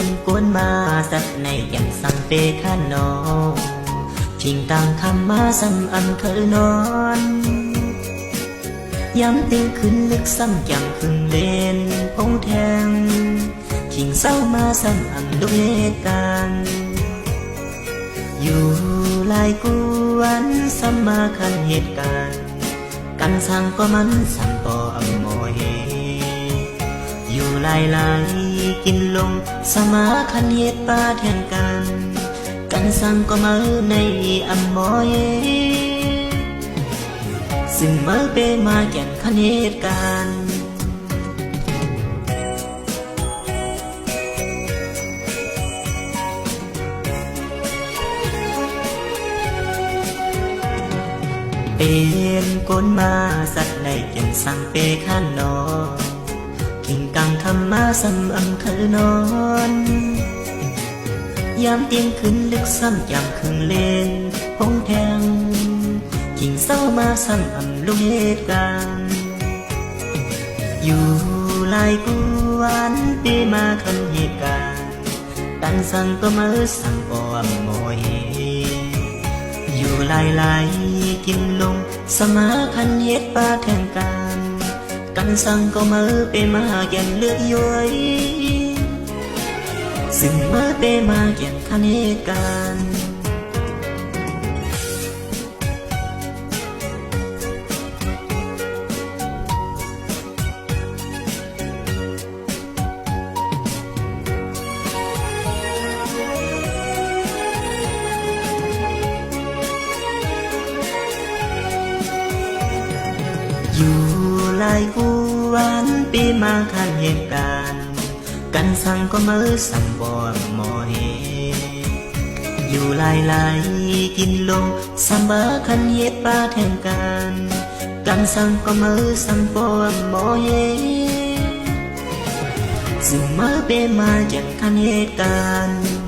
นกวนมาสัตในยันสังเปข้านอชิงตังคำมาซ้ำอันเคยนอนย้ำติ้งขึ้นลึกซ้ำยังคึงเลนพงแทงชิงเศร้ามาซ้ำอันดูเหตุการณ์อยู่หลายกวนซ้ำมาคันเหตุการณ์กันสั่งก็มันสั่งต่ออังโมเหอยู่หลายกินลงสมาคันเหตุป่าแทนกันสั่งก็มาในอังโมเหซึ่งเมื่อเปมาแก่นคันเหตุการณ์เป็นกนมาสัตว์ในเก่งสั่งเปข้านนอกิ่งกังคำมาซ้ำอำคือนอนยามเตียงขึ้นลึกซ้ำยามคืนเล่นพงแทงกิ่งเศร้ามาซ้ำอำลุงเหตุการณ์อยู่หลายกวนเปมาคันเหตุการณ์กันสั่งก็มาสั่งปอมโมเหอยู่หลายกินลงสมาคันเหตุป่าแทงกันสั่งก็มาเปมาแก่นเลือดย้อยซึ่งมาเปมาแก่นคันเหตุการณ์อยู่หลายกวนปีมาคันเหตุการณ์กันสั่งก็มือสั่งบ่หมอเหอยู่หลายกินลงสมาคันเหตุป่าแทนกันสั่งก็มือสั่งบ่หมอเหซึ่งมาเปมาจากคันเหตุการณ์